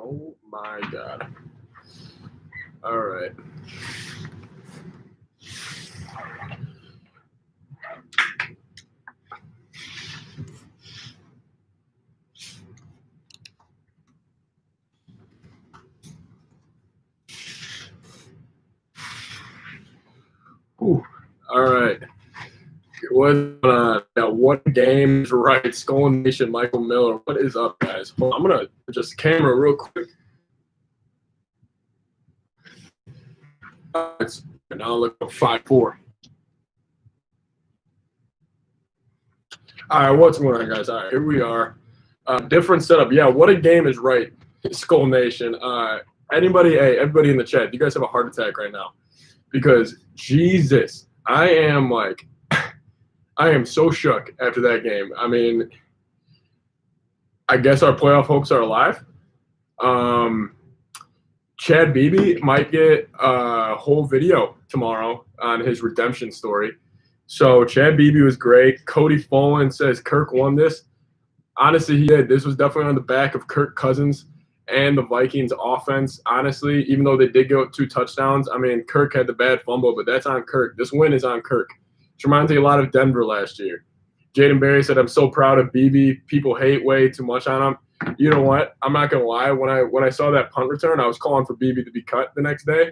Oh my God. All right. Ooh. All right. What game is right? Skull Nation, Michael Miller. What is up, guys? Well, I'm gonna just camera real quick. It's now look 5-4. All right, what's going on, guys? All right, here we are. Different setup. Yeah, what a game is right, Skull Nation. Everybody in the chat, you guys have a heart attack right now because Jesus, I am so shook after that game. I mean, I guess our playoff hopes are alive. Chad Beebe might get a whole video tomorrow on his redemption story. So Chad Beebe was great. Cody Folan says Kirk won this. Honestly, he did. This was definitely on the back of Kirk Cousins and the Vikings offense. Honestly, even though they did go 2 touchdowns, I mean, Kirk had the bad fumble, but that's on Kirk. This win is on Kirk. Which reminds me a lot of Denver last year. Jaden Berry said, I'm so proud of Beebe. People hate way too much on him. You know what? I'm not going to lie. When I saw that punt return, I was calling for Beebe to be cut the next day,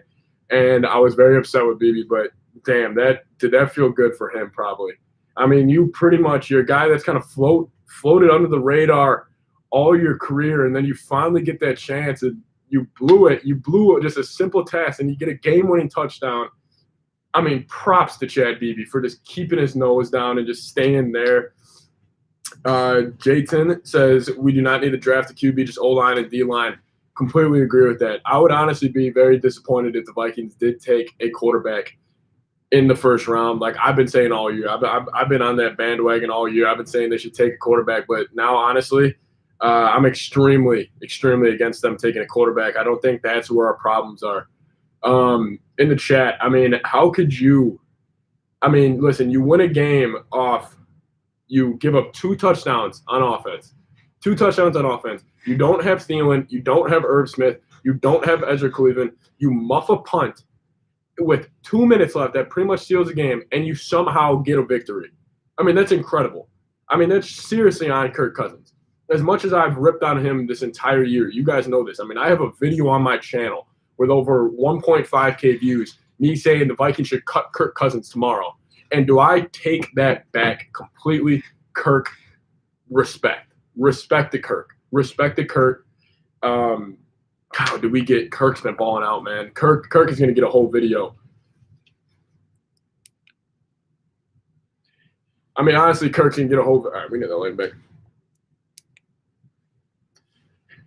and I was very upset with Beebe, but damn, did that feel good for him probably. I mean, you're a guy that's kind of floated under the radar all your career, and then you finally get that chance, and you blew it. You blew just a simple task, and you get a game-winning touchdown. I mean, props to Chad Beebe for just keeping his nose down and just staying there. Jayton says, we do not need to draft a QB, just O-line and D-line. Completely agree with that. I would honestly be very disappointed if the Vikings did take a quarterback in the first round. Like I've been saying all year. I've been on that bandwagon all year. I've been saying they should take a quarterback, but now, honestly, I'm extremely, extremely against them taking a quarterback. I don't think that's where our problems are. In the chat, I mean, how could you – I mean, listen, you win a game off – you give up 2 touchdowns on offense. 2 touchdowns on offense. You don't have Thielen. You don't have Irv Smith. You don't have Ezra Cleveland. You muff a punt with 2 minutes left that pretty much seals the game, and you somehow get a victory. I mean, that's incredible. I mean, that's seriously on Kirk Cousins. As much as I've ripped on him this entire year, you guys know this. I mean, I have a video on my channel with over 1.5K views, me saying the Vikings should cut Kirk Cousins tomorrow. And do I take that back completely? Kirk, respect. Respect to Kirk. Respect to Kirk. God, did we get – Kirk's been balling out, man. Kirk is going to get a whole video. I mean, honestly, Kirk's going to get a whole – all right, we get that later back.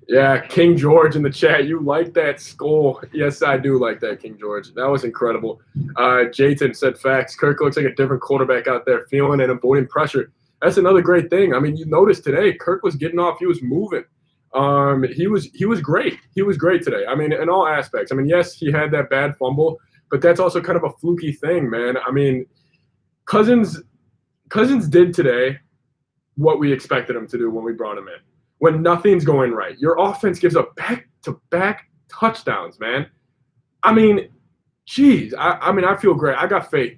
Yeah, King George in the chat. You like that skull? Yes, I do like that, King George. That was incredible. Jayton said facts. Kirk looks like a different quarterback out there, feeling and avoiding pressure. That's another great thing. I mean, you noticed today, Kirk was getting off. He was moving. He was great. He was great today. I mean, in all aspects. I mean, yes, he had that bad fumble, but that's also kind of a fluky thing, man. I mean, Cousins did today what we expected him to do when we brought him in. When nothing's going right, your offense gives up back-to-back touchdowns, man. I mean, geez. I mean, I feel great. I got faith.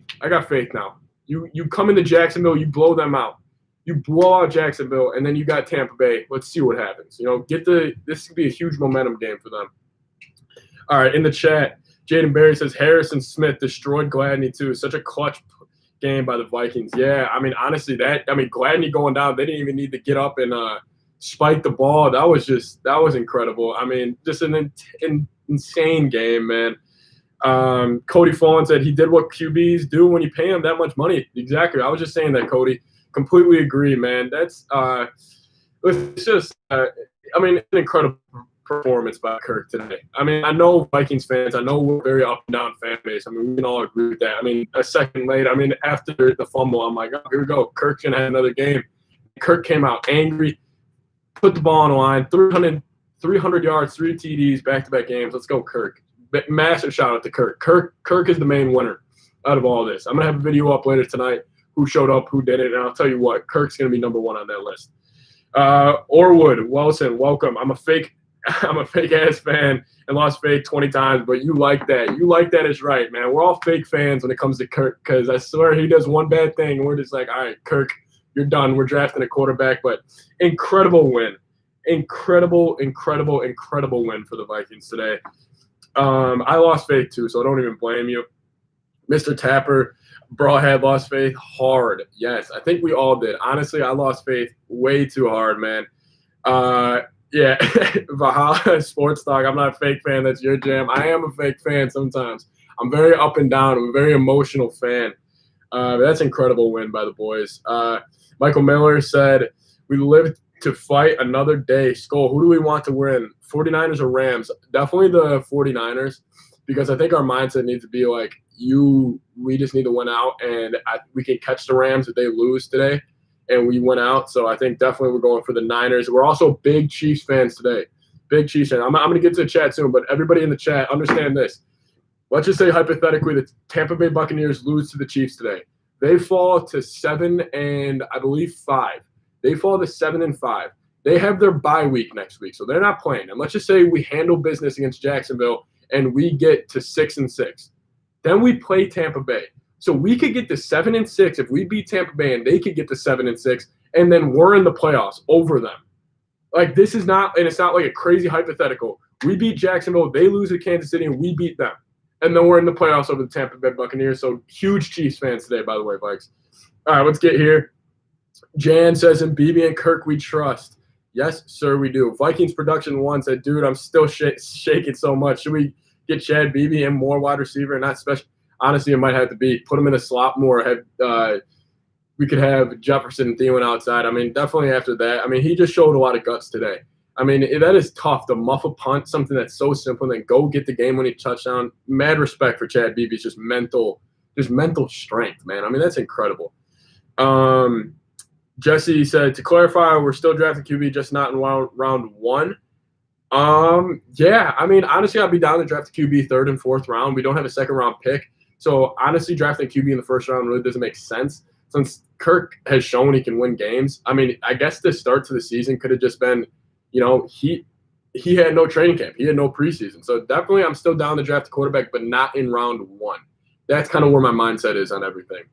Now. You come into Jacksonville, you blow them out. You blow out Jacksonville, and then you got Tampa Bay. Let's see what happens. You know, this could be a huge momentum game for them. All right, in the chat, Jaden Berry says Harrison Smith destroyed Gladney too. Such a clutch game by the Vikings. Yeah, I mean, honestly, Gladney going down, they didn't even need to get up and spike the ball. That was incredible. I mean, just an insane game, man. Cody Folan said he did what QBs do when you pay him that much money. Exactly. I was just saying that, Cody. Completely agree, man. That's it's just I mean, it's an incredible performance by Kirk today. I mean, I know Vikings fans, I know we're a very up and down fan base. I mean, we can all agree with that. I mean, a second late, I mean, after the fumble, I'm like, oh, here we go. Kirk's gonna have another game. Kirk came out angry, put the ball on the line, 300 yards, 3 TDs, back-to-back games. Let's go, Kirk. Massive shout out to Kirk. Kirk is the main winner out of all this. I'm going to have a video up later tonight, who showed up, who did it, and I'll tell you what, Kirk's going to be number 1 on that list. Orwood, Wilson, welcome. I'm a fake I'm a fake-ass fan and lost faith 20 times, but you like that. You like that is right, man. We're all fake fans when it comes to Kirk because I swear he does one bad thing and we're just like, all right, Kirk, you're done. We're drafting a quarterback, but incredible win. Incredible win for the Vikings today. I lost faith too, so I don't even blame you. Mr. Tapper, bro, I had lost faith hard. Yes, I think we all did. Honestly, I lost faith way too hard, man. Yeah, Valhalla Sports Talk. I'm not a fake fan. That's your jam. I am a fake fan sometimes. I'm very up and down. I'm a very emotional fan. That's an incredible win by the boys. Michael Miller said, we live to fight another day. Skull, who do we want to win? 49ers or Rams? Definitely the 49ers because I think our mindset needs to be like, we just need to win out, and we can catch the Rams if they lose today, and we went out. So I think definitely we're going for the Niners. We're also big Chiefs fans today. Big Chiefs fans. I'm going to get to the chat soon, but everybody in the chat, understand this. Let's just say hypothetically the Tampa Bay Buccaneers lose to the Chiefs today. They fall to 7 and I believe 5. They fall to 7 and 5. They have their bye week next week, so they're not playing. And let's just say we handle business against Jacksonville and we get to 6 and 6. Then we play Tampa Bay. So we could get to 7 and 6 if we beat Tampa Bay, and they could get to 7 and 6, and then we're in the playoffs over them. Like, this is not, and it's not like a crazy hypothetical. We beat Jacksonville, they lose to Kansas City, and we beat them. And then we're in the playoffs over the Tampa Bay Buccaneers. So huge Chiefs fans today, by the way, Vikes. All right, let's get here. Jan says, in BB and Kirk, we trust. Yes, sir, we do. Vikings Production 1 said, dude, I'm still shaking so much. Should we get Chad Beebe and more wide receiver and not special? Honestly, it might have to be put him in a slot more. We could have Jefferson and Thielen outside. I mean, definitely after that. I mean, he just showed a lot of guts today. I mean, that is tough to muff a punt, something that's so simple, and then go get the game-winning touchdown. Mad respect for Chad Beebe's just mental strength, man. I mean, that's incredible. Jesse said, to clarify, we're still drafting QB, just not in round 1. Yeah, I mean, honestly, I'd be down to draft a QB 3rd and 4th round. We don't have a 2nd-round pick. So, honestly, drafting a QB in the 1st round really doesn't make sense since Kirk has shown he can win games. I mean, I guess the start to the season could have just been, you know, he had no training camp. He had no preseason. So, definitely I'm still down to draft a quarterback, but not in round 1. That's kind of where my mindset is on everything.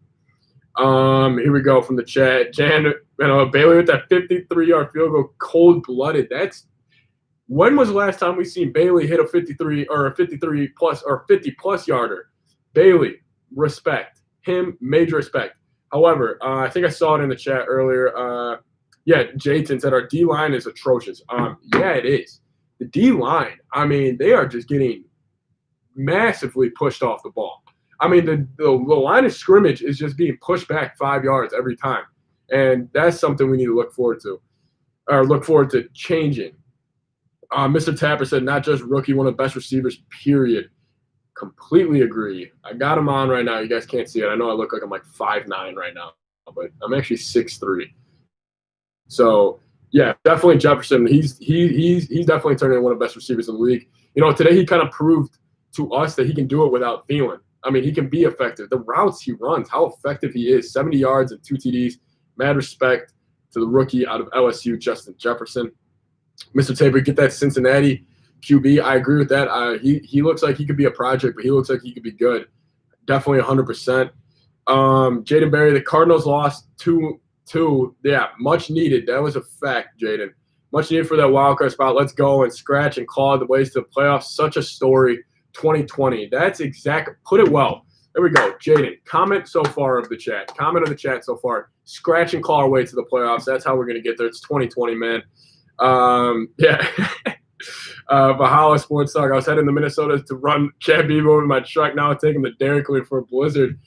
Here we go from the chat. Jan, Bailey with that 53-yard field goal, cold-blooded. When was the last time we seen Bailey hit a 53 or a 53-plus or 50-plus yarder? Bailey, respect. Him, major respect. However, I think I saw it in the chat earlier. Yeah, Jayton said our D-line is atrocious. Yeah, it is. The D-line, I mean, they are just getting massively pushed off the ball. I mean, the line of scrimmage is just being pushed back 5 yards every time. And that's something we need to look forward to changing. Mr. Tapper said, not just rookie, one of the best receivers, period. Completely agree. I got him on right now. You guys can't see it. I know I look like I'm like 5'9" right now, but I'm actually 6'3". So, yeah, definitely Jefferson. He's definitely turning into one of the best receivers in the league. You know, today he kind of proved to us that he can do it without Thielen. I mean, he can be effective. The routes he runs, how effective he is, 70 yards and 2 TDs. Mad respect to the rookie out of LSU, Justin Jefferson. Mr. Tabor, get that Cincinnati QB. I agree with that. He looks like he could be a project, but he looks like he could be good. Definitely 100%. Jaden Berry, the Cardinals lost 2-2. Yeah, much needed. That was a fact, Jaden. Much needed for that wild card spot. Let's go and scratch and claw the ways to the playoffs. Such a story. 2020. That's exact. Put it well. There we go. Jaden, comment so far of the chat. Comment of the chat so far. Scratch and claw our way to the playoffs. That's how we're going to get there. It's 2020, man. Yeah. Valhalla Sports Talk. I was heading to Minnesota to run Chad Beaver with my truck. Now I'm taking the Dairy Queen for a blizzard.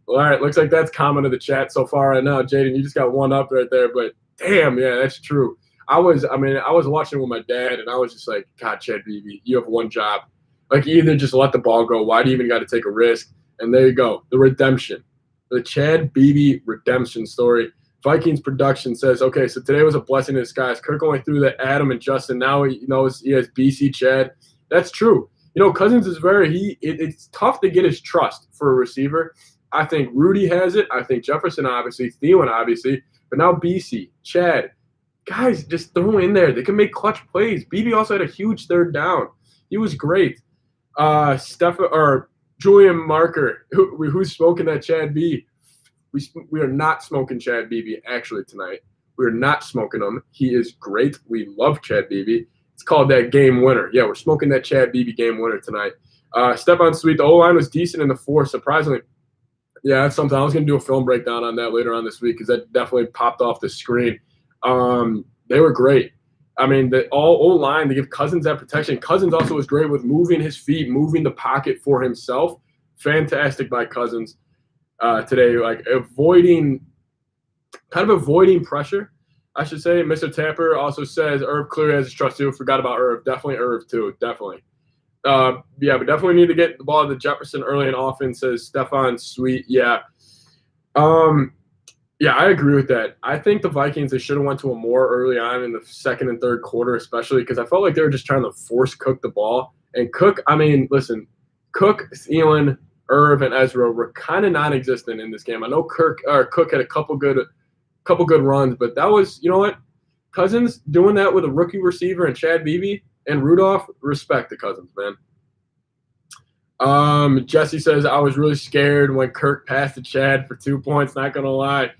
All right. Looks like that's comment of the chat so far right now. Jaden, you just got one up right there. But damn, yeah, that's true. I was watching with my dad, and I was just like, God, Chad Beebe, you have one job. Like, either just let the ball go. Why do you even got to take a risk? And there you go. The redemption. The Chad Beebe redemption story. Vikings Production says, okay, so today was a blessing in disguise. Kirk only threw to Adam and Justin. Now he knows he has BC Chad. That's true. You know, Cousins is it's tough to get his trust for a receiver. I think Rudy has it. I think Jefferson, obviously. Thielen, obviously. But now BC, Chad. guys, just throw in there. They can make clutch plays. BB also had a huge third down. He was great. Julian Marker, who's smoking that Chad B. We are not smoking Chad Beebe actually tonight. We are not smoking him. He is great. We love Chad Beebe. It's called that game winner. Yeah, we're smoking that Chad Beebe game winner tonight. Stephon Sweet, the O-line was decent in the fourth, surprisingly. Yeah, that's something. I was going to do a film breakdown on that later on this week because that definitely popped off the screen. They were great. I mean, all O-line, they give Cousins that protection. Cousins also was great with moving his feet, moving the pocket for himself. Fantastic by Cousins today, like avoiding pressure, I should say. Mr. Tapper also says Irv clearly has his trust too. Forgot about Irv. Definitely Irv too. Definitely. Yeah, but definitely need to get the ball to Jefferson early in offense, says Stephon Sweet. Yeah. Yeah, I agree with that. I think the Vikings, they should have went to a more early on in the second and third quarter, especially because I felt like they were just trying to force Cook the ball. And Cook, I mean, listen, Cook, Thielen, Irv, and Ezra were kind of non-existent in this game. I know Cook had a couple good runs, but that was, you know what? Cousins doing that with a rookie receiver and Chad Beebe and Rudolph, respect the Cousins, man. Jesse says, I was really scared when Kirk passed to Chad for 2 points, not going to lie.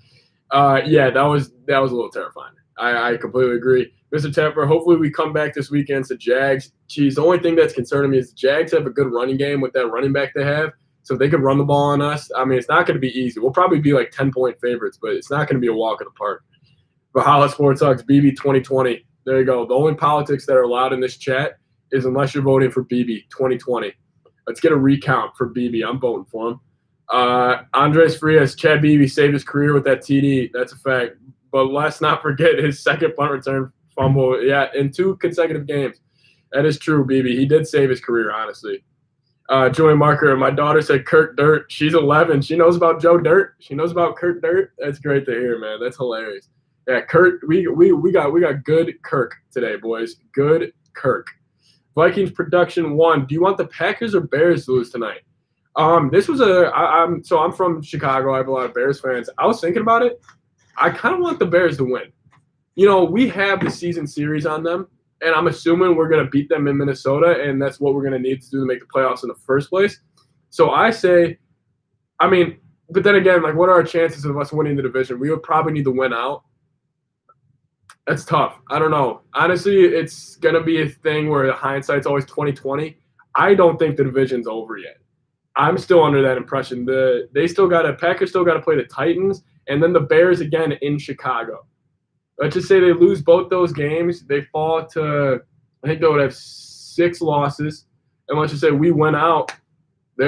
Yeah, that was a little terrifying. I completely agree. Mr. Tapper, hopefully we come back this weekend to Jags. Geez, the only thing that's concerning me is the Jags have a good running game with that running back they have. So if they could run the ball on us, I mean, it's not going to be easy. We'll probably be like 10-point favorites, but it's not going to be a walk in the park. Valhalla Sports Hugs, BB 2020. There you go. The only politics that are allowed in this chat is unless you're voting for BB 2020. Let's get a recount for BB. I'm voting for him. Andres Frias, Chad Beebe saved his career with that TD. That's a fact. But let's not forget his second punt return fumble. Yeah, in 2 consecutive games. That is true, BB. He did save his career, honestly. Julian Marker, my daughter said Kurt Dirt. She's 11. She knows about Joe Dirt. She knows about Kurt Dirt. That's great to hear, man. That's hilarious. Yeah, Kurt, we got good Kirk today, boys. Good Kirk. Vikings production 1. Do you want the Packers or Bears to lose tonight? This was I'm from Chicago. I have a lot of Bears fans. I was thinking about it. I kind of want the Bears to win. You know, we have the season series on them, and I'm assuming we're going to beat them in Minnesota, and that's what we're going to need to do to make the playoffs in the first place. So I say, I mean, but then again, like, what are our chances of us winning the division? We would probably need to win out. That's tough. I don't know. Honestly, it's going to be a thing where hindsight's always 20/20. I don't think the division's over yet. I'm still under that impression. Packers still got to play the Titans, and then the Bears again in Chicago. Let's just say they lose both those games. They fall to, I think they would have 6 losses. And let's just say we win out. We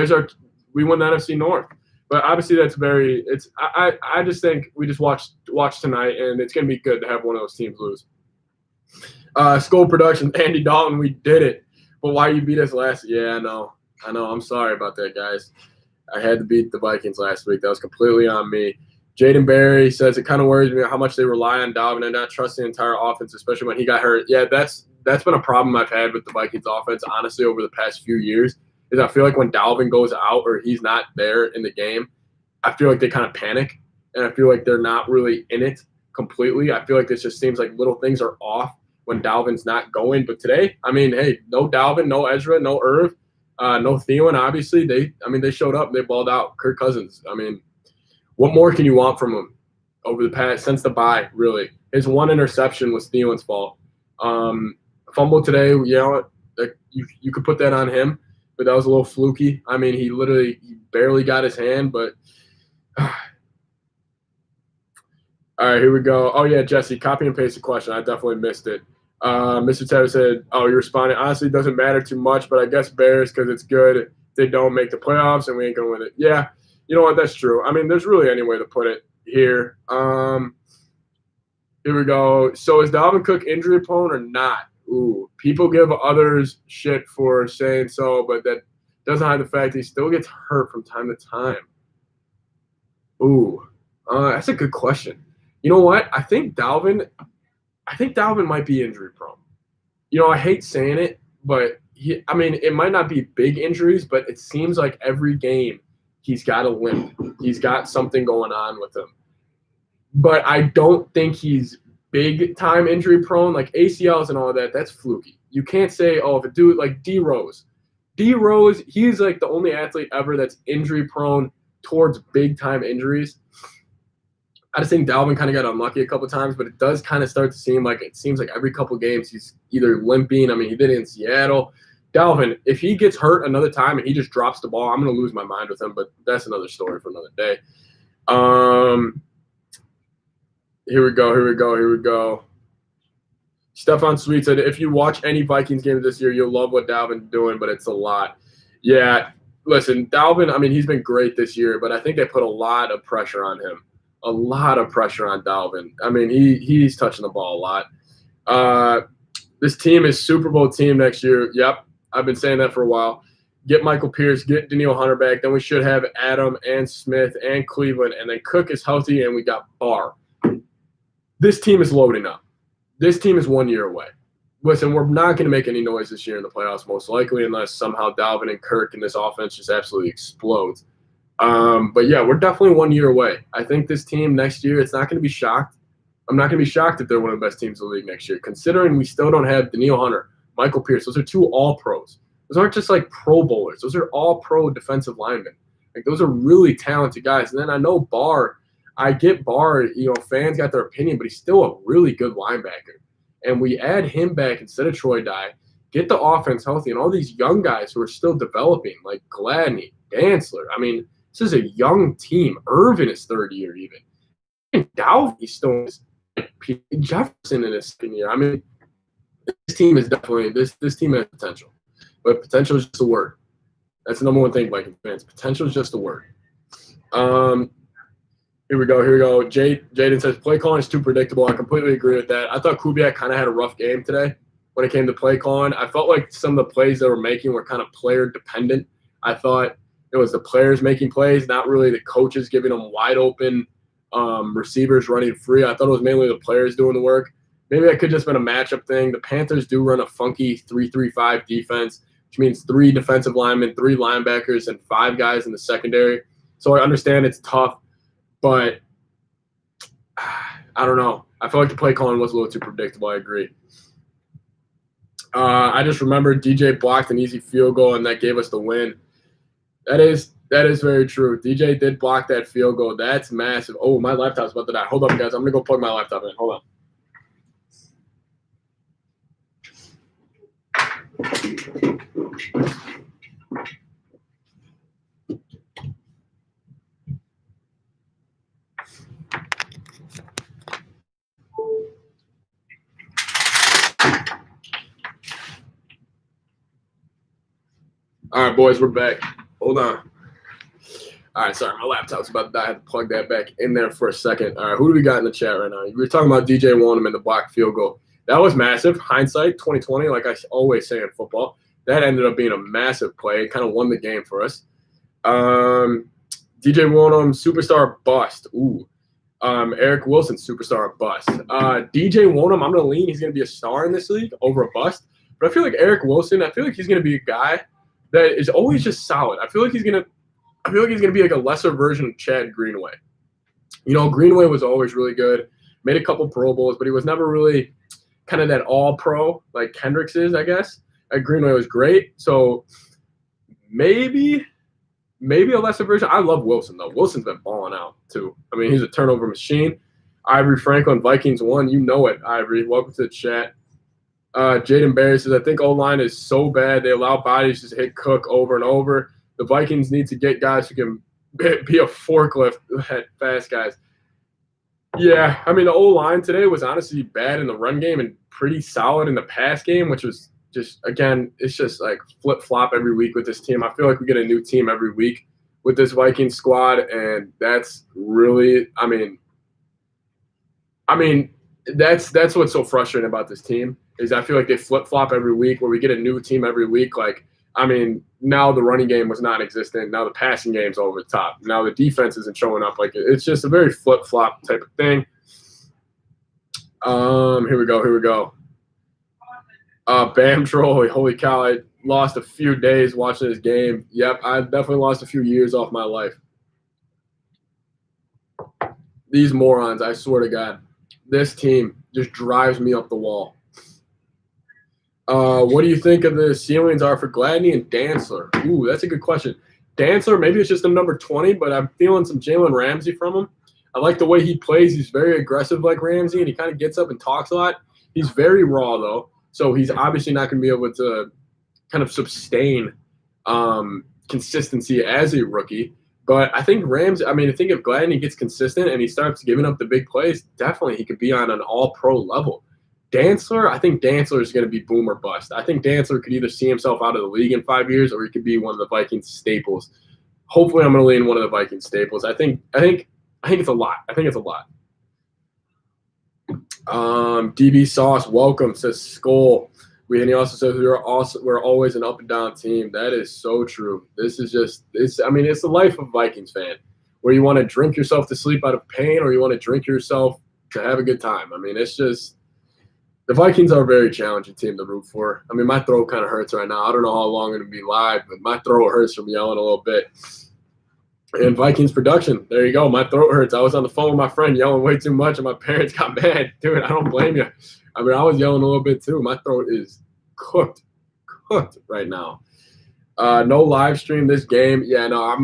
win the NFC North. But obviously I just think we just watch tonight, and it's going to be good to have one of those teams lose. Skull Productions, Andy Dalton, we did it. But why you beat us last? Yeah, I know. I'm sorry about that, guys. I had to beat the Vikings last week. That was completely on me. Jaden Berry says it kind of worries me how much they rely on Dalvin and not trust the entire offense, especially when he got hurt. Yeah, that's been a problem I've had with the Vikings offense, honestly, over the past few years, is I feel like when Dalvin goes out or he's not there in the game, I feel like they kind of panic, and I feel like they're not really in it completely. I feel like this just seems like little things are off when Dalvin's not going. But today, I mean, hey, no Dalvin, no Ezra, no Irv, no Thielen, obviously. They showed up. They balled out. Kirk Cousins, I mean, what more can you want from him over the past, since the bye, really? His 1 interception was Thielen's fault. Fumble today, you know, you could put that on him, but that was a little fluky. I mean, he barely got his hand, but all right, here we go. Oh, yeah, Jesse, copy and paste the question. I definitely missed it. Mr. Taylor said, you're responding. Honestly, it doesn't matter too much, but I guess Bears because it's good. If they don't make the playoffs and we ain't going to win it. Yeah. You know what? That's true. I mean, there's really any way to put it here. Here we go. So is Dalvin Cook injury prone or not? Ooh, people give others shit for saying so, but that doesn't hide the fact he still gets hurt from time to time. Ooh, that's a good question. You know what? I think Dalvin might be injury prone. You know, I hate saying it, but it might not be big injuries, but it seems like every game he's got a limp. He's got something going on with him. But I don't think he's big time injury prone, like ACLs and all that, that's fluky. You can't say, oh, if a dude like D Rose, he's like the only athlete ever that's injury prone towards big time injuries. I just think Dalvin kind of got unlucky a couple of times, but it does kind of start to seem like every couple of games he's either limping. I mean, he did it in Seattle. Dalvin, if he gets hurt another time and he just drops the ball, I'm going to lose my mind with him, but that's another story for another day. Here we go. Stefan Sweet said, if you watch any Vikings games this year, you'll love what Dalvin's doing, but it's a lot. Yeah, listen, Dalvin, I mean, he's been great this year, but I think they put a lot of pressure on him. A lot of pressure on Dalvin. I mean, he's touching the ball a lot. This team is Super Bowl team next year. Yep, I've been saying that for a while. Get Michael Pierce, get Danielle Hunter back. Then we should have Adam and Smith and Cleveland. And then Cook is healthy, and we got Barr. This team is loading up. This team is 1 year away. Listen, we're not going to make any noise this year in the playoffs, most likely, unless somehow Dalvin and Kirk and this offense just absolutely explodes. But, yeah, we're definitely 1 year away. I think this team next year, it's not going to be shocked. I'm not going to be shocked if they're one of the best teams in the league next year, considering we still don't have Danielle Hunter, Michael Pierce. Those are two all-pros. Those aren't just like pro bowlers. Those are all-pro defensive linemen. Like, those are really talented guys. And then I know Barr, I get Barr, fans got their opinion, but he's still a really good linebacker. And we add him back instead of Troy Dye, get the offense healthy, and all these young guys who are still developing, like Gladney, Dantzler. I mean, this is a young team. Irvin is third year even. And Dalvey still is Pete Jefferson in his second year. I mean, this team is definitely this team has potential. But potential is just a word. That's the number one thing, Vikings fans. Potential is just a word. Here we go. Jaden says, play calling is too predictable. I completely agree with that. I thought Kubiak kind of had a rough game today when it came to play calling. I felt like some of the plays they were making were kind of player dependent. I thought it was the players making plays, not really the coaches giving them wide open receivers running free. I thought it was mainly the players doing the work. Maybe that could just been a matchup thing. The Panthers do run a funky 3-3-5 defense, which means 3 defensive linemen, 3 linebackers, and 5 guys in the secondary. So I understand it's tough, but I don't know. I feel like the play calling was a little too predictable. I agree. I just remember DJ blocked an easy field goal, and that gave us the win. That is very true. DJ did block that field goal. That's massive. Oh, my laptop's about to die. Hold up, guys. I'm going to go plug my laptop in. Hold on. All right, boys, we're back. Hold on. All right, sorry, my laptop's about to die. I had to plug that back in there for a second. All right, who do we got in the chat right now? We were talking about DJ Wonnum and the blocked field goal. That was massive. Hindsight, 2020, like I always say in football. That ended up being a massive play. It kind of won the game for us. DJ Wonnum, superstar bust. Ooh. Eric Wilson, superstar bust. DJ Wonnum, I'm going to lean. He's going to be a star in this league over a bust. But I feel like Eric Wilson, I feel like he's going to be a guy that is always just solid. I feel like he's going to be like a lesser version of Chad Greenway. Greenway was always really good. Made a couple Pro Bowls, but he was never really kind of that all-pro like Kendricks is, I guess. Greenway was great. So maybe a lesser version. I love Wilson, though. Wilson's been balling out, too. I mean, he's a turnover machine. Ivory Franklin, Vikings won. You know it, Ivory. Welcome to the chat. Jaden Barry says, I think O-line is so bad. They allow bodies to hit Cook over and over. The Vikings need to get guys who can be a forklift at fast guys. Yeah, I mean, the O-line today was honestly bad in the run game and pretty solid in the pass game, which was just, again, it's just like flip-flop every week with this team. I feel like we get a new team every week with this Vikings squad, and that's really, I mean, that's what's so frustrating about this team is I feel like they flip-flop every week where we get a new team every week. Like, I mean, now the running game was non-existent. Now the passing game's over the top. Now the defense isn't showing up. Like, it's just a very flip-flop type of thing. Here we go. Bam Troll, holy cow, I lost a few days watching this game. Yep, I definitely lost a few years off my life. These morons, I swear to God. This team, just drives me up the wall. What do you think of the ceilings are for Gladney and Dantzler? Ooh, that's a good question. Dantzler, maybe it's just a number 20, but I'm feeling some Jalen Ramsey from him. I like the way he plays. He's very aggressive like Ramsey, and he kind of gets up and talks a lot. He's very raw, though, so he's obviously not going to be able to kind of sustain consistency as a rookie. But I think Ramsey – I think if Gladney gets consistent and he starts giving up the big plays, definitely he could be on an all-pro level. Dantzler, I think Dantzler is going to be boom or bust. I think Dantzler could either see himself out of the league in 5 years, or he could be one of the Vikings staples. Hopefully, I'm going to lean one of the Vikings staples. I think it's a lot. I think it's a lot. DB Sauce, welcome, says Skull. And he also says we're always an up and down team. That is so true. This is it's the life of a Vikings fan, where you want to drink yourself to sleep out of pain, or you want to drink yourself to have a good time. It's just. The Vikings are a very challenging team to root for. My throat kind of hurts right now. I don't know how long I'm going to be live, but my throat hurts from yelling a little bit. And Vikings production, there you go. My throat hurts. I was on the phone with my friend yelling way too much, and my parents got mad. Dude, I don't blame you. I was yelling a little bit too. My throat is cooked right now. No live stream this game. Yeah, no, I'm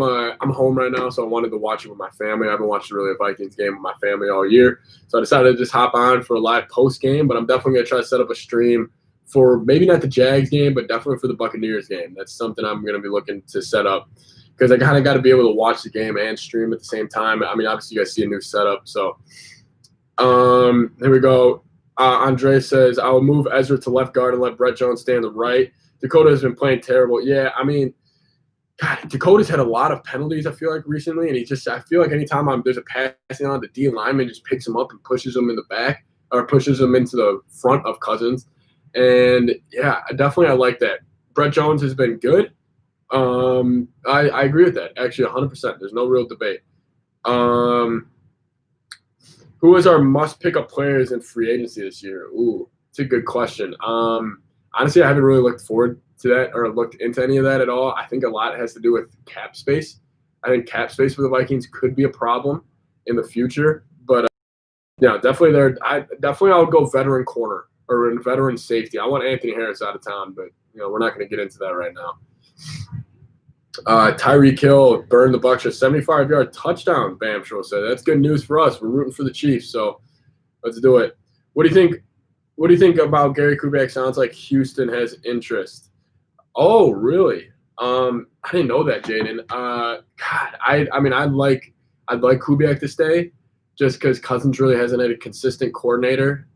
home right now, so I wanted to watch it with my family. I haven't watched really a Vikings game with my family all year, so I decided to just hop on for a live post game. But I'm definitely gonna try to set up a stream for maybe not the Jags game, but definitely for the Buccaneers game. That's something I'm gonna be looking to set up, because I kind of got to be able to watch the game and stream at the same time. Obviously you guys see a new setup, so here we go. Andre says I will move Ezra to left guard and let Brett Jones stay on the right. Dakota has been playing terrible. Yeah, God, Dakota's had a lot of penalties, I feel like, recently, and I feel like anytime there's a passing on, the D lineman just picks him up and pushes him in the back, or pushes him into the front of Cousins. And, yeah, I like that. Brett Jones has been good. I agree with that, actually, 100%. There's no real debate. Who is our must-pick-up players in free agency this year? Ooh, it's a good question. Honestly, I haven't really looked forward to that or looked into any of that at all. I think a lot has to do with cap space. I think cap space for the Vikings could be a problem in the future. But, definitely I'll go veteran corner or in veteran safety. I want Anthony Harris out of town, but, we're not going to get into that right now. Tyreek Hill burned the Bucs a 75-yard touchdown, Bamshore said. That's good news for us. We're rooting for the Chiefs, so let's do it. What do you think about Gary Kubiak? Sounds like Houston has interest. Oh, really? I didn't know that, Jaden. I'd like Kubiak to stay, just because Cousins really hasn't had a consistent coordinator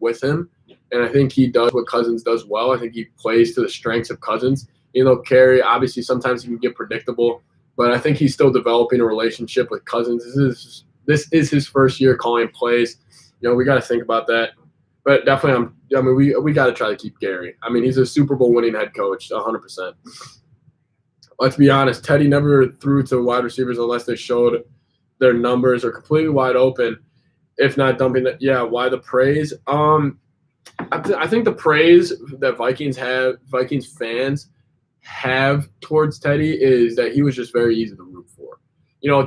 with him, and I think he does what Cousins does well. I think he plays to the strengths of Cousins. Kerry, obviously, sometimes he can get predictable, but I think he's still developing a relationship with Cousins. This is his first year calling plays. We got to think about that. But definitely, we got to try to keep Gary. He's a Super Bowl winning head coach, 100%. Let's be honest, Teddy never threw to wide receivers unless they showed their numbers are completely wide open, if not dumping that. Yeah, why the praise? I think the praise that Vikings fans have towards Teddy is that he was just very easy to root for.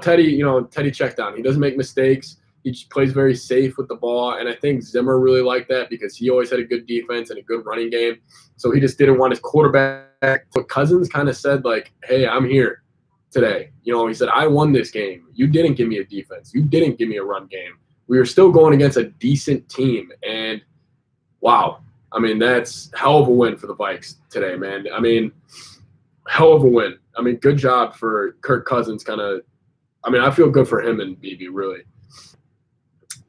Teddy checked down. He doesn't make mistakes. He just plays very safe with the ball, and I think Zimmer really liked that because he always had a good defense and a good running game. So he just didn't want his quarterback. But Cousins kind of said, hey, I'm here today. He said, I won this game. You didn't give me a defense. You didn't give me a run game. We were still going against a decent team, and wow. That's hell of a win for the Vikes today, man. Hell of a win. Good job for Kirk Cousins I feel good for him and BB, really.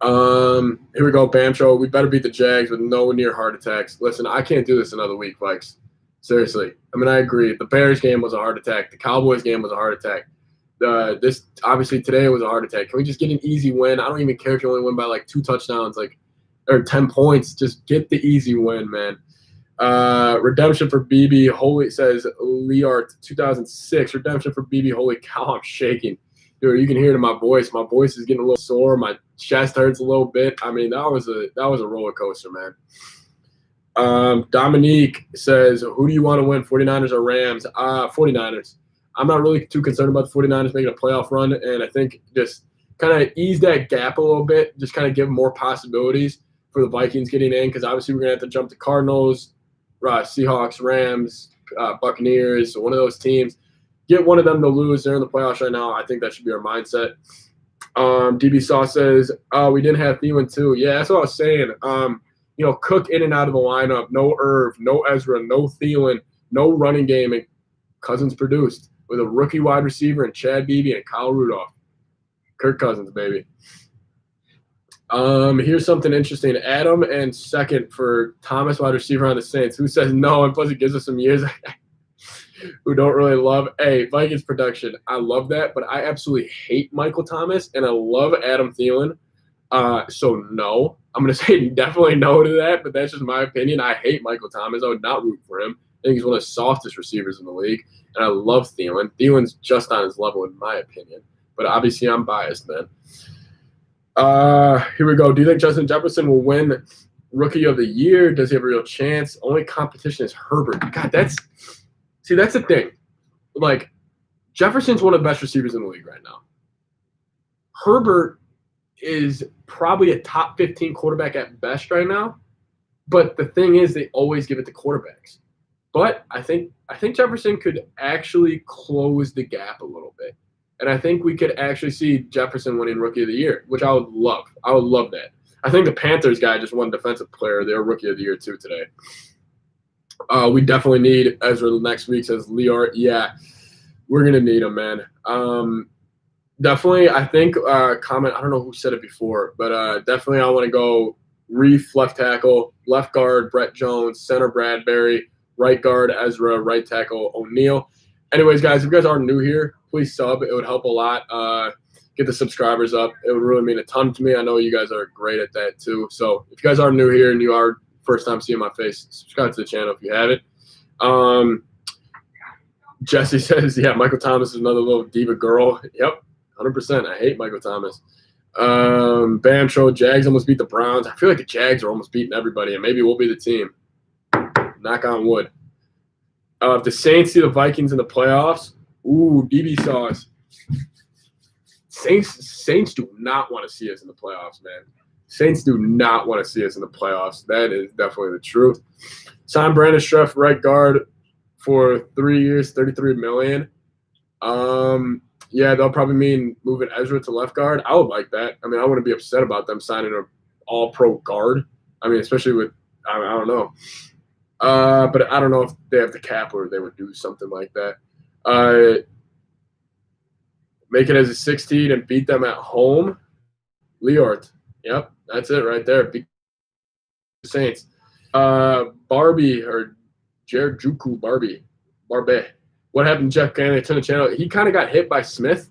Here we go, Bamcho. We better beat the Jags with no near heart attacks. Listen, I can't do this another week, Vikes. Seriously. I agree. The Bears game was a heart attack. The Cowboys game was a heart attack. This obviously today was a heart attack. Can we just get an easy win? I don't even care if you only win by 2 touchdowns, or 10 points. Just get the easy win, man. Redemption for BB. Holy says Leart 2006. Redemption for BB. Holy cow, I'm shaking. Dude, you can hear it in my voice. My voice is getting a little sore. My chest hurts a little bit. That was a roller coaster, man. Dominique says, who do you want to win, 49ers or Rams? 49ers. I'm not really too concerned about the 49ers making a playoff run, and I think just kind of ease that gap a little bit, just kind of give them more possibilities. for the Vikings getting in, because obviously we're going to have to jump the Cardinals, Seahawks, Rams, Buccaneers, one of those teams. Get one of them to lose. They're in the playoffs right now. I think that should be our mindset. DB Saw says, we didn't have Thielen too. Yeah, that's what I was saying. Cook in and out of the lineup. No Irv, no Ezra, no Thielen, no running game. And Cousins produced with a rookie wide receiver and Chad Beebe and Kyle Rudolph. Kirk Cousins, baby. Here's something interesting. Adam and second for Thomas wide receiver on the Saints. Who says no? And plus it gives us some years who don't really love. Hey, Vikings production. I love that, but I absolutely hate Michael Thomas, and I love Adam Thielen. So no. I'm going to say definitely no to that, but that's just my opinion. I hate Michael Thomas. I would not root for him. I think he's one of the softest receivers in the league, and I love Thielen. Thielen's just on his level, in my opinion. But obviously I'm biased, man. Here we go. Do you think Justin Jefferson will win Rookie of the Year? Does he have a real chance? Only competition is Herbert. God, that's the thing. Like, Jefferson's one of the best receivers in the league right now. Herbert is probably a top 15 quarterback at best right now. But the thing is, they always give it to quarterbacks. But I think Jefferson could actually close the gap a little bit. And I think we could actually see Jefferson winning Rookie of the Year, which I would love. I would love that. I think the Panthers guy just won Defensive Player. They're Rookie of the Year too today. We definitely need Ezra next week, says Lear. Yeah, we're going to need him, man. Definitely, I think, comment, I don't know who said it before, but definitely I want to go Reef, left tackle, left guard, Brett Jones, center Bradbury, right guard, Ezra, right tackle, O'Neal. Anyways, guys, if you guys are new here, please sub. It would help a lot. Get the subscribers up. It would really mean a ton to me. I know you guys are great at that too. So if you guys are new here and you are first time seeing my face, subscribe to the channel if you haven't. Jesse says, yeah, Michael Thomas is another little diva girl. Yep, 100%. I hate Michael Thomas. Bam Show, Jags almost beat the Browns. I feel like the Jags are almost beating everybody, and maybe we'll be the team. Knock on wood. If the Saints see the Vikings in the playoffs, ooh, DB sauce. Saints do not want to see us in the playoffs, man. Saints do not want to see us in the playoffs. That is definitely the truth. Sign Brandon Streff, right guard, for 3 years, $33 million. Yeah, they'll probably mean moving Ezra to left guard. I would like that. I mean, I wouldn't be upset about them signing an all-pro guard. I mean, especially with I don't know. But I don't know if they have the cap or they would do something like that. Make it as a 16 and beat them at home. Leort. Yep, that's it right there. Beat the Saints. Barbie or Jared Juku Barbie. What happened to Jeff Kennedy to the channel? He kind of got hit by Smith,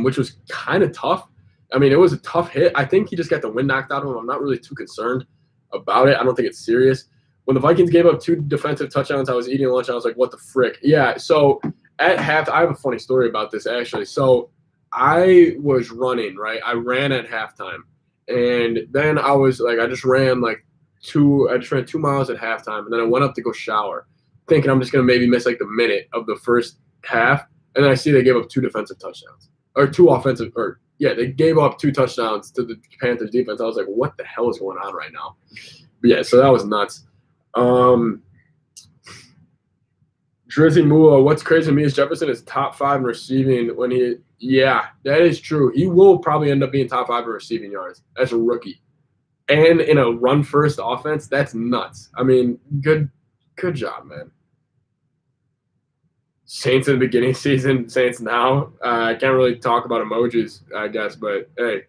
which was kind of tough. I mean, it was a tough hit. I think he just got the wind knocked out of him. I'm not really too concerned about it. I don't think it's serious. When the Vikings gave up 2 defensive touchdowns, I was eating lunch. And I was like, what the frick? Yeah, so at half, I have a funny story about this, actually. So I was running, right? I ran at halftime. And then I was like, I just ran 2 miles at halftime. And then I went up to go shower, thinking I'm just going to maybe miss the minute of the first half. And then I see they gave up 2 defensive touchdowns. Or 2 offensive, or yeah, they gave up 2 touchdowns to the Panthers defense. I was like, what the hell is going on right now? But yeah, so that was nuts. Drizzy Mula, what's crazy to me is Jefferson is top 5 in receiving when yeah, that is true. He will probably end up being top 5 in receiving yards as a rookie. And in a run-first offense, that's nuts. I mean, good job, man. Saints in the beginning of the season, Saints now. I can't really talk about emojis, I guess, but hey,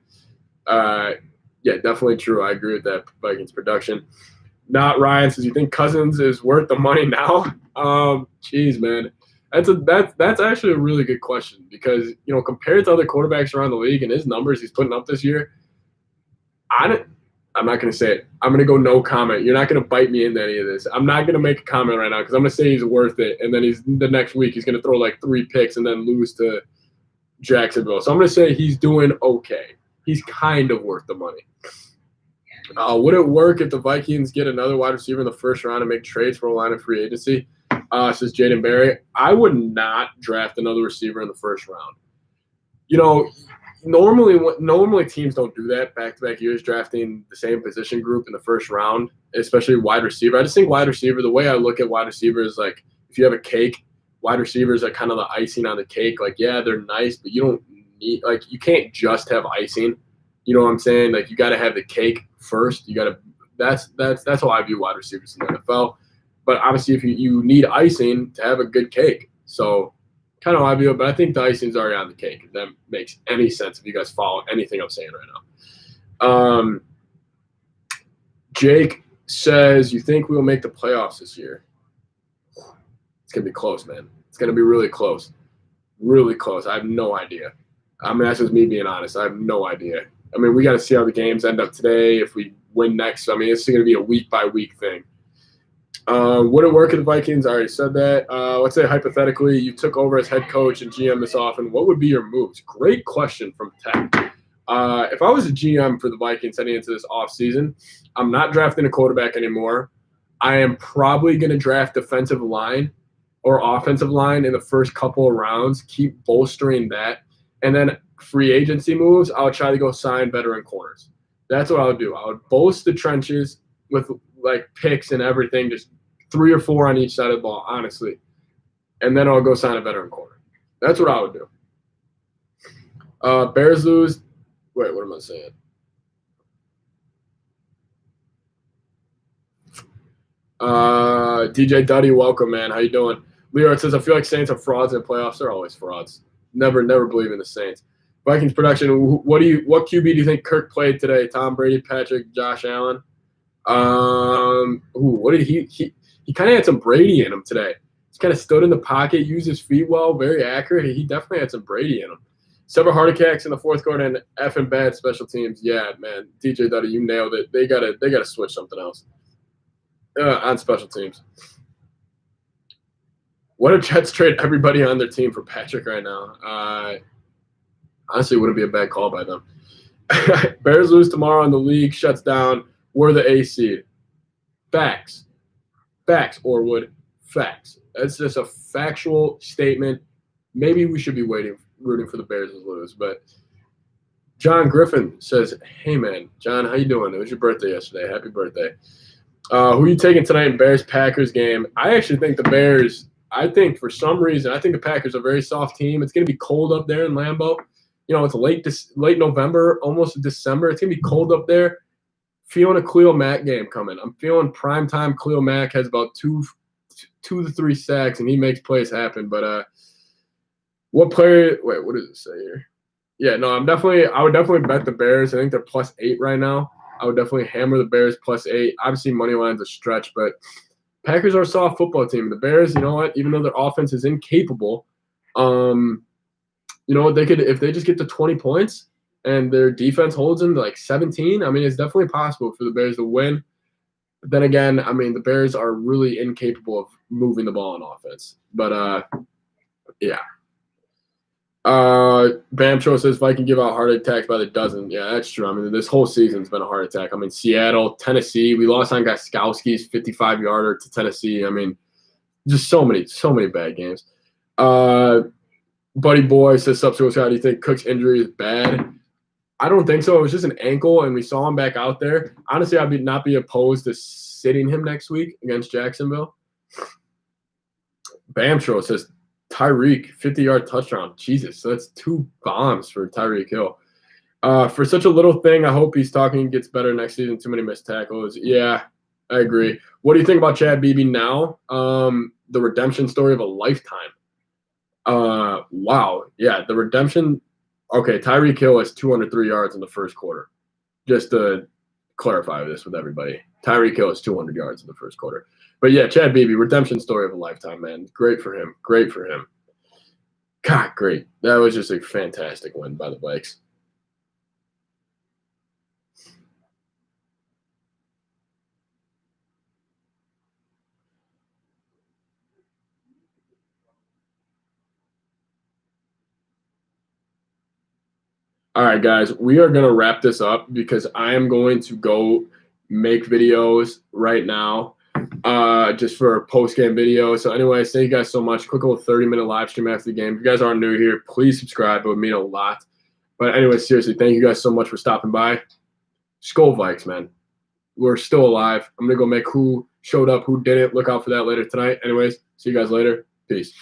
yeah, definitely true. I agree with that Vikings production. Not Ryan says, you think Cousins is worth the money now? Geez, man, that's actually a really good question because compared to other quarterbacks around the league and his numbers he's putting up this year, I'm not going to say it. I'm going to go no comment. You're not going to bite me into any of this. I'm not going to make a comment right now because I'm going to say he's worth it, and then the next week he's going to throw 3 picks and then lose to Jacksonville. So I'm going to say he's doing okay. He's kind of worth the money. Would it work if the Vikings get another wide receiver in the first round and make trades for a line of free agency? Says Jaden Berry. I would not draft another receiver in the first round. normally teams don't do that back-to-back years, drafting the same position group in the first round, especially wide receiver. I just think wide receiver, the way I look at wide receiver is like if you have a cake, wide receivers are kind of the icing on the cake. Like, yeah, they're nice, but you don't need, like, you can't just have icing. You know what I'm saying? Like, you got to have the cake first. You got to that's how I view wide receivers in the NFL. But obviously, if you need icing to have a good cake, so kind of how I view it. But I think the icing's already on the cake. If that makes any sense, if you guys follow anything I'm saying right now. Jake says, you think we'll make the playoffs this year? It's gonna be close, man. It's gonna be really close. Really close. I have no idea. I mean, that's just me being honest. I have no idea. I mean, we got to see how the games end up today. If we win next, I mean, it's going to be a week-by-week thing. Would it work at the Vikings? I already said that. Let's say hypothetically you took over as head coach and GM this often. What would be your moves? Great question from Tech. If I was a GM for the Vikings heading into this offseason, I'm not drafting a quarterback anymore. I am probably going to draft defensive line or offensive line in the first couple of rounds, keep bolstering that. And then free agency moves, I'll try to go sign veteran corners. That's what I would do. I would bolster the trenches with like picks and everything, just 3 or 4 on each side of the ball, honestly. And then I'll go sign a veteran corner. That's what I would do. Bears lose. Wait, what am I saying? DJ Duddy, welcome, man. How you doing? Leo says, I feel like Saints are frauds in playoffs. They're always frauds. Never believe in the Saints. Vikings production. What QB do you think Kirk played today? Tom Brady, Patrick, Josh Allen. What did he kind of had some Brady in him today. He kind of stood in the pocket, used his feet well, very accurate. He definitely had some Brady in him. Several heart attacks in the fourth quarter and effing bad special teams. Yeah, man. DJ Duddy, you nailed it. They gotta switch something else on special teams. What if Jets trade everybody on their team for Patrick right now? Honestly, it wouldn't be a bad call by them. Bears lose tomorrow and the league shuts down. We're the A seed. Facts. Facts, Orwood. Facts. That's just a factual statement. Maybe we should be rooting for the Bears to lose. But John Griffin says, hey, man. John, how you doing? It was your birthday yesterday. Happy birthday. Who are you taking tonight in Bears-Packers game? I actually think the Bears – I think for some reason, I think the Packers are a very soft team. It's going to be cold up there in Lambeau. You know, it's late November, almost December. It's going to be cold up there. Feeling a Khalil Mack game coming. I'm feeling primetime Khalil Mack has about two to 3 sacks, and he makes plays happen. But what player – wait, what does it say here? Yeah, no, I would definitely bet the Bears. I think they're +8 right now. I would definitely hammer the Bears +8. Obviously, money line's a stretch, but – Packers are a soft football team. The Bears, you know what? Even though their offense is incapable, you know what? They could, if they just get to 20 points and their defense holds them to like 17. I mean, it's definitely possible for the Bears to win. But then again, I mean, the Bears are really incapable of moving the ball on offense. But yeah. Bamcho says Viking give out heart attacks by the dozen. Yeah, that's true. I mean, this whole season's been a heart attack. I mean, Seattle, Tennessee. We lost on Gostkowski's 55-yarder to Tennessee. I mean, just so many bad games. Buddy Boy says, Subsequent Scott, do you think Cook's injury is bad? I don't think so. It was just an ankle, and we saw him back out there. Honestly, I'd not be opposed to sitting him next week against Jacksonville. Bamcho says, Tyreek, 50-yard touchdown. Jesus, so that's 2 bombs for Tyreek Hill. For such a little thing, I hope he's talking gets better next season. Too many missed tackles. Yeah, I agree. What do you think about Chad Beebe now? The redemption story of a lifetime. Wow. Yeah, the redemption. Okay, Tyreek Hill has 203 yards in the first quarter. Just to clarify this with everybody. Tyreek Hill has 200 yards in the first quarter. But yeah, Chad Beebe, redemption story of a lifetime, man. Great for him. Great for him. God, great. That was just a fantastic win by the Vikes. All right, guys, we are going to wrap this up because I am going to go make videos right now. Just for a post-game video. So anyways, thank you guys so much. Quick little 30-minute live stream after the game. If you guys aren't new here, please subscribe. It would mean a lot. But anyway, seriously, thank you guys so much for stopping by. Skol Vikes, man. We're still alive. I'm going to go make who showed up, who didn't. Look out for that later tonight. Anyways, see you guys later. Peace.